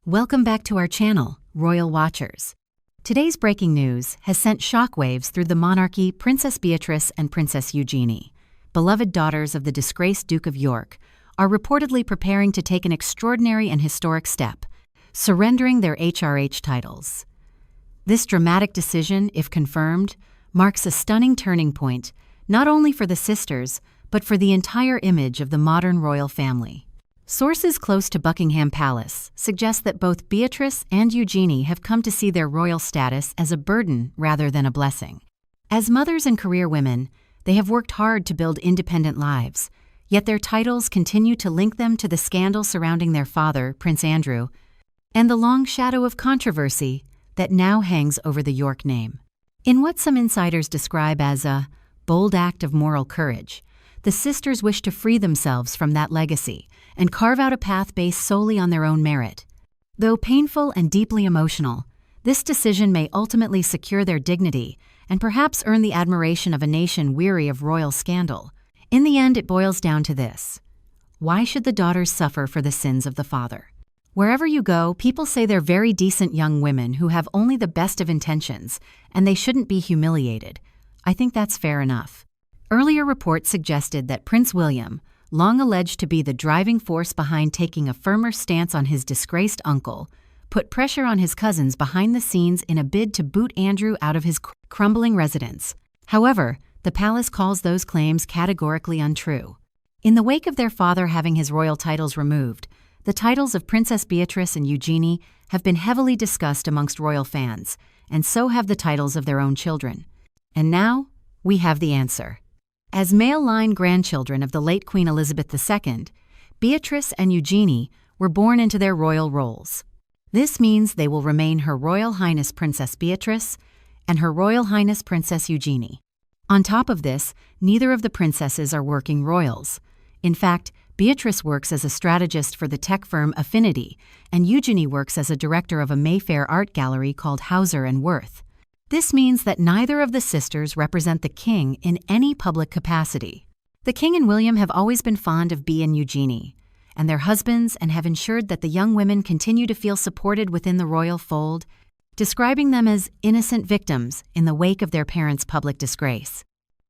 Welcome back to our channel, Royal Watchers. Today's breaking news has sent shockwaves through the monarchy. Princess Beatrice and Princess Eugenie, beloved daughters of the disgraced Duke of York, are reportedly preparing to take an extraordinary and historic step, surrendering their HRH titles. This dramatic decision, if confirmed, marks a stunning turning point, not only for the sisters, but for the entire image of the modern royal family. Sources close to Buckingham Palace suggest that both Beatrice and Eugenie have come to see their royal status as a burden rather than a blessing. As mothers and career women, they have worked hard to build independent lives, yet their titles continue to link them to the scandal surrounding their father, Prince Andrew, and the long shadow of controversy that now hangs over the York name. In what some insiders describe as a bold act of moral courage, the sisters wish to free themselves from that legacy and carve out a path based solely on their own merit. Though painful and deeply emotional, this decision may ultimately secure their dignity and perhaps earn the admiration of a nation weary of royal scandal. In the end, it boils down to this: why should the daughters suffer for the sins of the father? Wherever you go, people say they're very decent young women who have only the best of intentions, and they shouldn't be humiliated. I think that's fair enough. Earlier reports suggested that Prince William, long alleged to be the driving force behind taking a firmer stance on his disgraced uncle, put pressure on his cousins behind the scenes in a bid to boot Andrew out of his crumbling residence. However, the palace calls those claims categorically untrue. In the wake of their father having his royal titles removed, the titles of Princess Beatrice and Eugenie have been heavily discussed amongst royal fans, and so have the titles of their own children. And now, we have the answer. As male-line grandchildren of the late Queen Elizabeth II, Beatrice and Eugenie were born into their royal roles. This means they will remain Her Royal Highness Princess Beatrice and Her Royal Highness Princess Eugenie. On top of this, neither of the princesses are working royals. In fact, Beatrice works as a strategist for the tech firm Affinity, and Eugenie works as a director of a Mayfair art gallery called Hauser & Wirth. This means that neither of the sisters represent the king in any public capacity. The king and William have always been fond of Bea and Eugenie and their husbands, and have ensured that the young women continue to feel supported within the royal fold, describing them as innocent victims in the wake of their parents' public disgrace.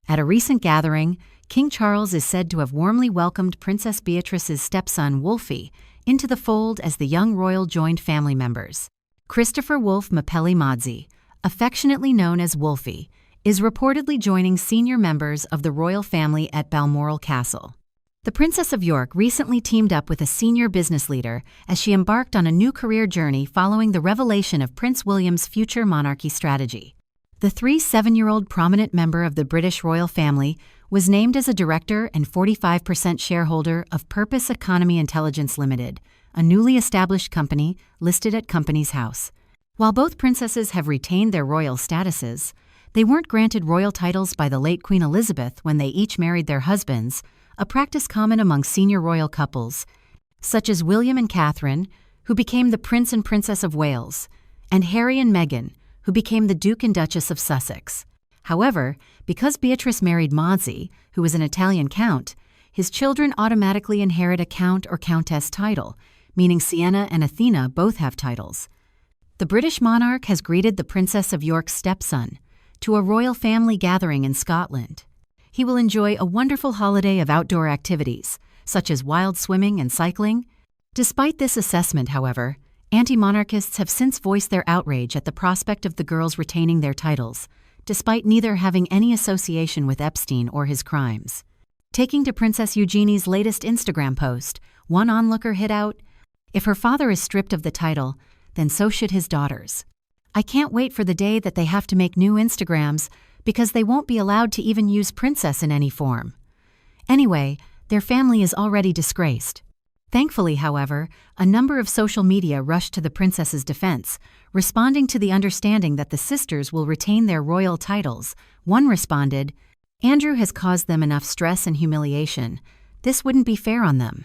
At a recent gathering, King Charles is said to have warmly welcomed Princess Beatrice's stepson Wolfie into the fold as the young royal joined family members. Christopher Wolfe Mapelli-Mozzi, affectionately known as Wolfie, is reportedly joining senior members of the royal family at Balmoral Castle. The Princess of York recently teamed up with a senior business leader as she embarked on a new career journey following the revelation of Prince William's future monarchy strategy. The 7-year-old prominent member of the British royal family was named as a director and 45% shareholder of Purpose Economy Intelligence Limited, a newly established company listed at Companies House. While both princesses have retained their royal statuses, they weren't granted royal titles by the late Queen Elizabeth when they each married their husbands, a practice common among senior royal couples, such as William and Catherine, who became the Prince and Princess of Wales, and Harry and Meghan, who became the Duke and Duchess of Sussex. However, because Beatrice married Mozzi, who was an Italian count, his children automatically inherit a count or countess title, meaning Sienna and Athena both have titles. The British monarch has greeted the Princess of York's stepson to a royal family gathering in Scotland. He will enjoy a wonderful holiday of outdoor activities, such as wild swimming and cycling. Despite this assessment, however, anti-monarchists have since voiced their outrage at the prospect of the girls retaining their titles, despite neither having any association with Epstein or his crimes. Taking to Princess Eugenie's latest Instagram post, one onlooker hit out, "If her father is stripped of the title, then so should his daughters. I can't wait for the day that they have to make new Instagrams because they won't be allowed to even use princess in any form. Anyway, their family is already disgraced." Thankfully, however, a number of social media rushed to the princess's defense, responding to the understanding that the sisters will retain their royal titles. One responded, "Andrew has caused them enough stress and humiliation. This wouldn't be fair on them.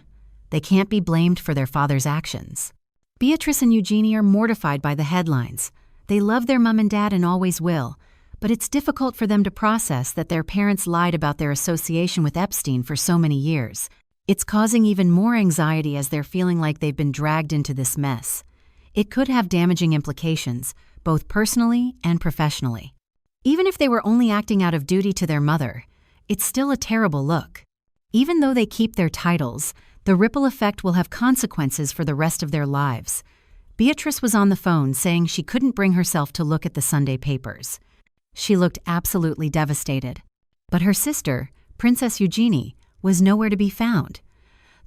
They can't be blamed for their father's actions." Beatrice and Eugenie are mortified by the headlines. They love their mom and dad and always will, but it's difficult for them to process that their parents lied about their association with Epstein for so many years. It's causing even more anxiety as they're feeling like they've been dragged into this mess. It could have damaging implications, both personally and professionally. Even if they were only acting out of duty to their mother, it's still a terrible look. Even though they keep their titles, the ripple effect will have consequences for the rest of their lives. Beatrice was on the phone saying she couldn't bring herself to look at the Sunday papers. She looked absolutely devastated. But her sister, Princess Eugenie, was nowhere to be found.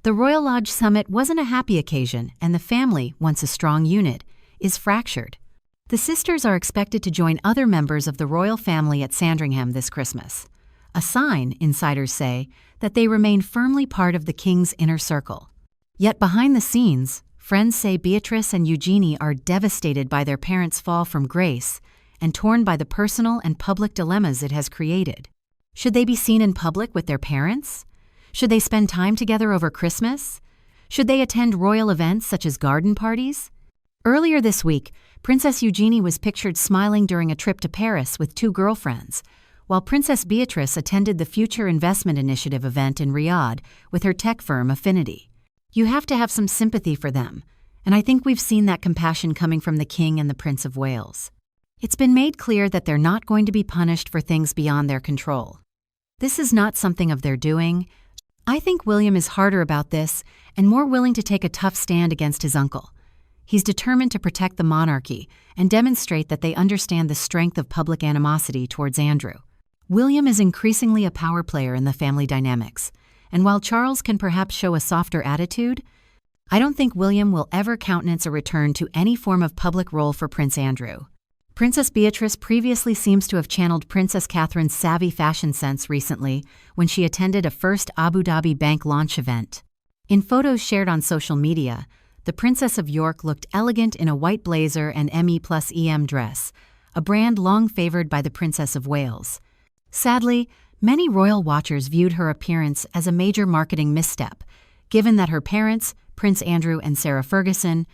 The Royal Lodge summit wasn't a happy occasion, and the family, once a strong unit, is fractured. The sisters are expected to join other members of the royal family at Sandringham this Christmas. A sign, insiders say, that they remain firmly part of the king's inner circle. Yet behind the scenes, friends say Beatrice and Eugenie are devastated by their parents' fall from grace and torn by the personal and public dilemmas it has created. Should they be seen in public with their parents? Should they spend time together over Christmas? Should they attend royal events such as garden parties? Earlier this week, Princess Eugenie was pictured smiling during a trip to Paris with 2 girlfriends, while Princess Beatrice attended the Future Investment Initiative event in Riyadh with her tech firm Affinity. You have to have some sympathy for them, and I think we've seen that compassion coming from the King and the Prince of Wales. It's been made clear that they're not going to be punished for things beyond their control. This is not something of their doing. I think William is harder about this and more willing to take a tough stand against his uncle. He's determined to protect the monarchy and demonstrate that they understand the strength of public animosity towards Andrew. William is increasingly a power player in the family dynamics, and while Charles can perhaps show a softer attitude, I don't think William will ever countenance a return to any form of public role for Prince Andrew. Princess Beatrice previously seems to have channeled Princess Catherine's savvy fashion sense recently when she attended a first Abu Dhabi bank launch event. In photos shared on social media, the Princess of York looked elegant in a white blazer and ME+EM dress, a brand long favored by the Princess of Wales. Sadly, many royal watchers viewed her appearance as a major marketing misstep, given that her parents, Prince Andrew and Sarah Ferguson,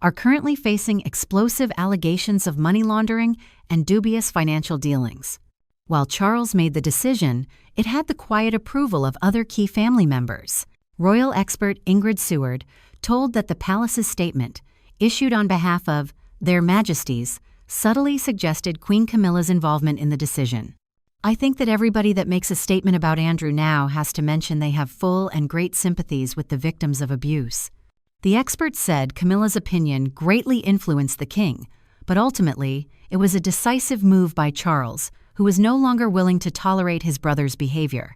are currently facing explosive allegations of money laundering and dubious financial dealings. While Charles made the decision, it had the quiet approval of other key family members. Royal expert Ingrid Seward told that the palace's statement, issued on behalf of Their Majesties, subtly suggested Queen Camilla's involvement in the decision. I think that everybody that makes a statement about Andrew now has to mention they have full and great sympathies with the victims of abuse. The expert said Camilla's opinion greatly influenced the king, but ultimately, it was a decisive move by Charles, who was no longer willing to tolerate his brother's behavior.